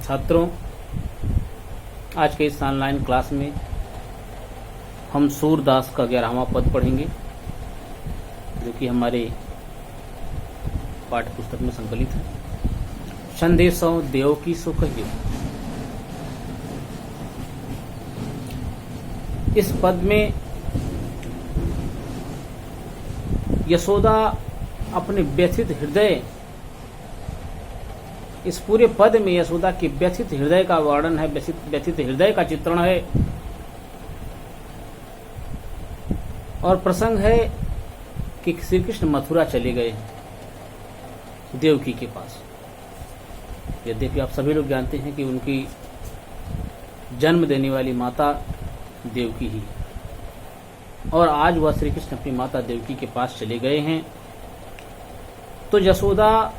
छात्रों, आज के इस ऑनलाइन क्लास में हम सूरदास का 11वां पद पढ़ेंगे, जो कि हमारे पाठ्य पुस्तक में संकलित है। संदेशों देव की सो कहियो। इस पद में यशोदा अपने व्यथित हृदय, इस पूरे पद में यशोदा के व्यथित हृदय का वर्णन है, व्यथित हृदय का चित्रण है। और प्रसंग है कि श्री कृष्ण मथुरा चले गए देवकी के पास। यद्यपि आप सभी लोग जानते हैं कि उनकी जन्म देने वाली माता देवकी ही, और आज वह श्री कृष्ण अपनी माता देवकी के पास चले गए हैं। तो यशोदा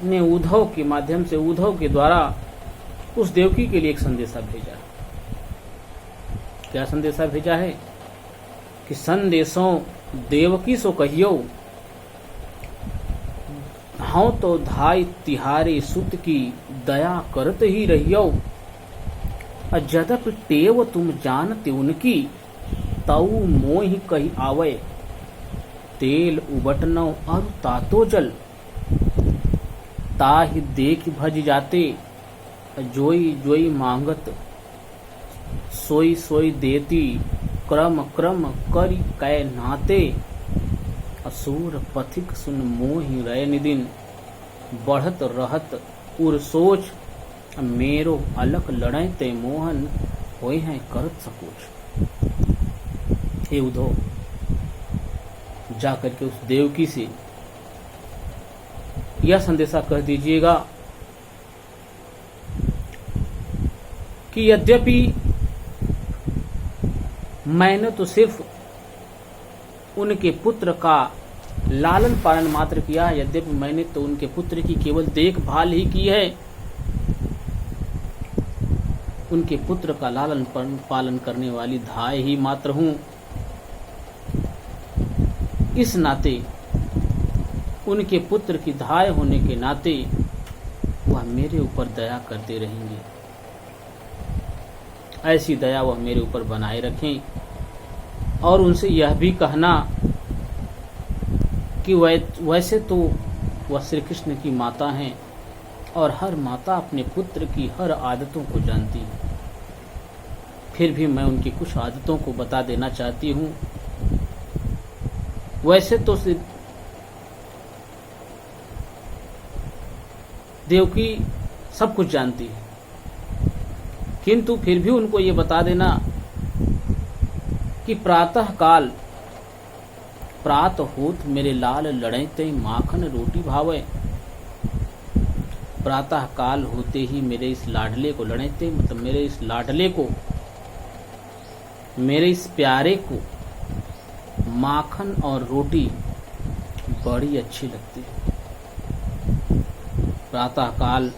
ने उद्धव के माध्यम से, उद्धव के द्वारा उस देवकी के लिए एक संदेशा भेजा। क्या संदेशा भेजा है कि संदेशों देवकी सो कहियो, हाँ तो धाय तिहारे सुत की दया करत ही रहियो, जदप टेव तुम जानते उनकी, तऊ मोहि कही आवे, तेल उबटनौ और तातो जल, ताहि देख भज जाते, जोई जोई मांगत सोई सोई देती, क्रम क्रम करि कै नाते, असुर पथिक सुन मोहि रय निदिन, बढ़त रहत उर सोच, मेरो अलक लड़ै ते मोहन, होय है करत सकोच। हे उद्धव, जाकर के उस देवकी से यह संदेशा कह दीजिएगा कि यद्यपि मैंने तो सिर्फ उनके पुत्र का लालन पालन मात्र किया, यद्यपि मैंने तो उनके पुत्र की केवल देखभाल ही की है, उनके पुत्र का लालन पालन करने वाली धाय ही मात्र हूं। इस नाते, उनके पुत्र की धाय होने के नाते वह मेरे ऊपर दया करते रहेंगे। ऐसी दया वह मेरे ऊपर बनाए रखें, और उनसे यह भी कहना कि वैसे तो वह श्री कृष्ण की माता हैं, और हर माता अपने पुत्र की हर आदतों को जानती है, फिर भी मैं उनकी कुछ आदतों को बता देना चाहती हूँ। वैसे तो देवकी सब कुछ जानती है, किंतु फिर भी उनको ये बता देना कि प्रातः काल प्रात होत मेरे लाल लड़े ते माखन रोटी भावे, प्रातः काल होते ही मेरे इस लाडले को लड़े थे, मतलब मेरे इस लाडले को, मेरे इस प्यारे को माखन और रोटी बड़ी अच्छी लगती है। प्रातः काल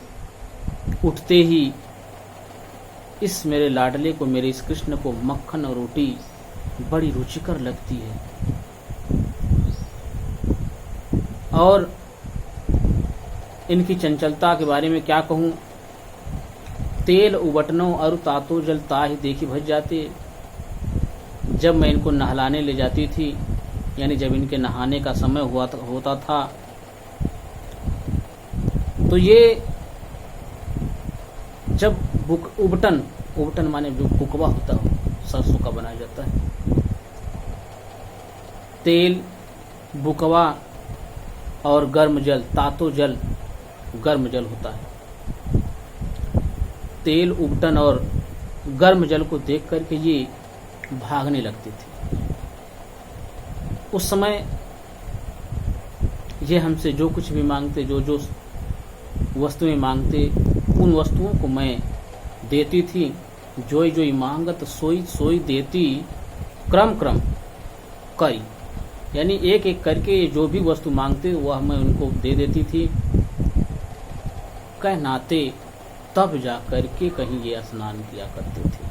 उठते ही इस मेरे लाडले को, मेरे इस कृष्ण को मक्खन और रोटी बड़ी रुचिकर लगती है। और इनकी चंचलता के बारे में क्या कहूं, तेल उबटनो और तातो जल ताहि देखी भज जाते। जब मैं इनको नहलाने ले जाती थी, यानी जब इनके नहाने का समय होता था, तो ये जब उबटन माने जो बुकवा होता है, सरसों का बनाया जाता है, तेल, बुकवा और गर्म जल, तातो जल गर्म जल होता है। तेल, उबटन और गर्म जल को देख करके ये भागने लगते थे। उस समय ये हमसे जो कुछ भी मांगते, जो जो वस्तुएं मांगते, उन वस्तुओं को मैं देती थी। जोई जोई मांगत सोई सोई देती, क्रम क्रम करी, यानी एक एक करके जो भी वस्तु मांगते वह मैं उनको दे देती थी। कह नाते तब जा करके कहीं ये स्नान किया करते थे।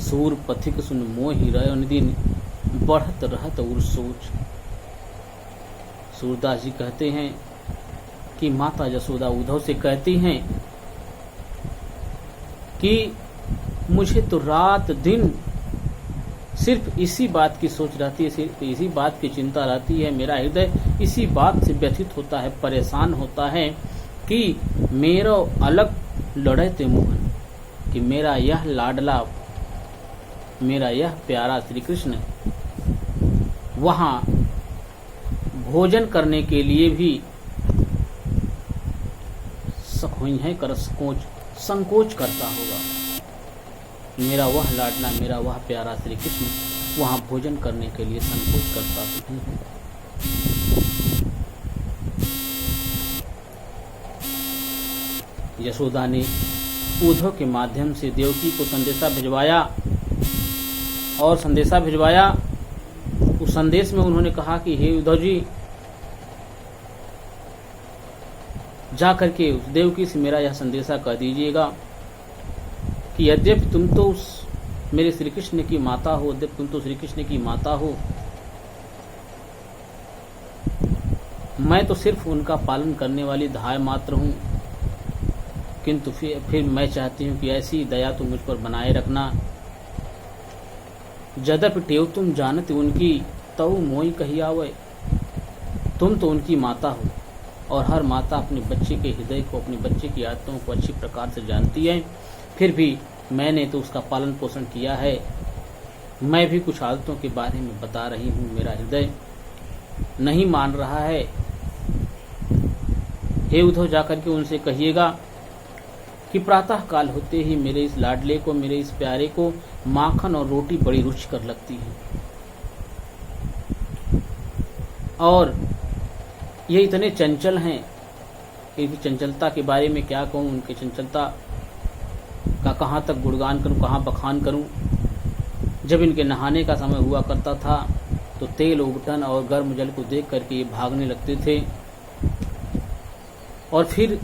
सूर पथिक सुन मोहि रय दिन, बढ़त रहत उर सोच। सूरदास जी कहते हैं कि माता यशोदा उद्धव से कहती हैं कि मुझे तो रात दिन सिर्फ इसी बात की सोच रहती है, सिर्फ इसी बात की चिंता रहती है, मेरा हृदय इसी बात से व्यथित होता है, परेशान होता है कि मेरो अलग लड़े ते मोहन, कि मेरा यह लाडला, मेरा यह प्यारा श्री कृष्ण वहां भोजन करने के लिए भी संकोच करता होगा। मेरा वह लाडला, मेरा वह प्यारा श्री कृष्ण वहां भोजन करने के लिए संकोच करता नहीं होगा। यशोदा ने उद्धव के माध्यम से देवकी को संदेशा भिजवाया, और संदेशा भिजवाया। उस संदेश में उन्होंने कहा कि हे उद्धव जी, जा करके उस देवकी से मेरा यह संदेशा कह दीजिएगा कि यद्यपि तुम तो उस मेरे श्री कृष्ण की माता हो, यद्यपि तुम तो श्री कृष्ण की माता हो, मैं तो सिर्फ उनका पालन करने वाली धाय मात्र हूं, किंतु फिर मैं चाहती हूं कि ऐसी दया तुम मुझ पर बनाए रखना। यद्यपि टेव तुम जानते उनकी तऊ मोई कही आवे, तुम तो उनकी माता हो, और हर माता अपने बच्चे के हृदय को, अपने बच्चे की आदतों को अच्छी प्रकार से जानती है। फिर भी मैंने तो उसका पालन पोषण किया है, मैं भी कुछ आदतों के बारे में बता रही हूँ, मेरा हृदय नहीं मान रहा है। हे उद्धव, जाकर के उनसे कहिएगा कि प्रातः काल होते ही मेरे इस लाडले को, मेरे इस प्यारे को माखन और रोटी बड़ी रुचिकर लगती है, और ये इतने चंचल हैं, इनकी चंचलता के बारे में क्या कहूँ, उनकी चंचलता का कहाँ तक गुणगान करूँ, कहाँ बखान करूँ। जब इनके नहाने का समय हुआ करता था तो तेल, उबटन और गर्म जल को देख करके ये भागने लगते थे, और फिर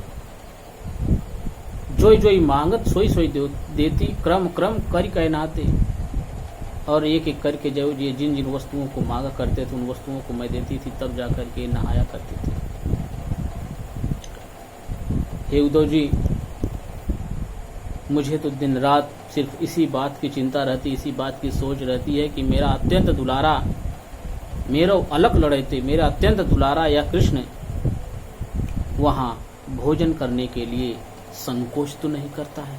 जोई जोई मांगत सोई सोई देती, क्रम क्रम कर कहनाते, और एक एक करके जो ये जिन जिन वस्तुओं को मांगा करते थे उन वस्तुओं को मैं देती थी, तब जाकर के नहाया करते थे। हे उद्धव जी, मुझे तो दिन रात सिर्फ इसी बात की चिंता रहती, इसी बात की सोच रहती है कि मेरा अत्यंत दुलारा, मेरा अलग लड़ते, मेरा अत्यंत दुलारा या कृष्ण वहां भोजन करने के लिए संकोच तो नहीं करता है।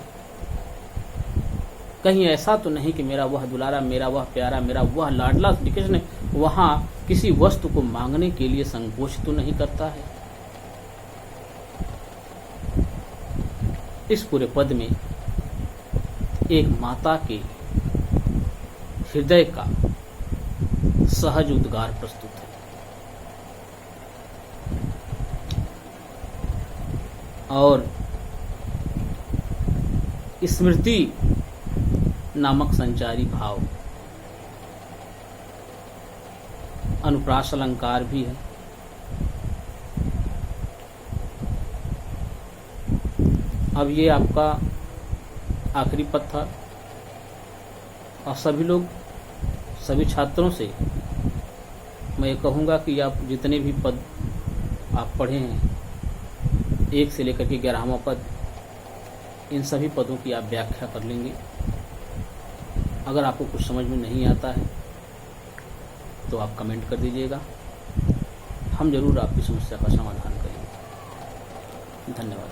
कहीं ऐसा तो नहीं कि मेरा वह दुलारा, मेरा वह प्यारा, मेरा वह लाडला श्री कृष्ण वहां किसी वस्तु को मांगने के लिए संकोच तो नहीं करता है। इस पूरे पद में एक माता के हृदय का सहज उद्गार प्रस्तुत है। और स्मृति नामक संचारी भाव, अनुप्रास अलंकार भी है। अब ये आपका आखिरी पद था, और सभी लोग, सभी छात्रों से मैं ये कहूँगा कि आप जितने भी पद आप पढ़े हैं, 1 से लेकर के 11वां पद, इन सभी पदों की आप व्याख्या कर लेंगे। अगर आपको कुछ समझ में नहीं आता है तो आप कमेंट कर दीजिएगा, हम जरूर आपकी समस्या का समाधान करेंगे। धन्यवाद।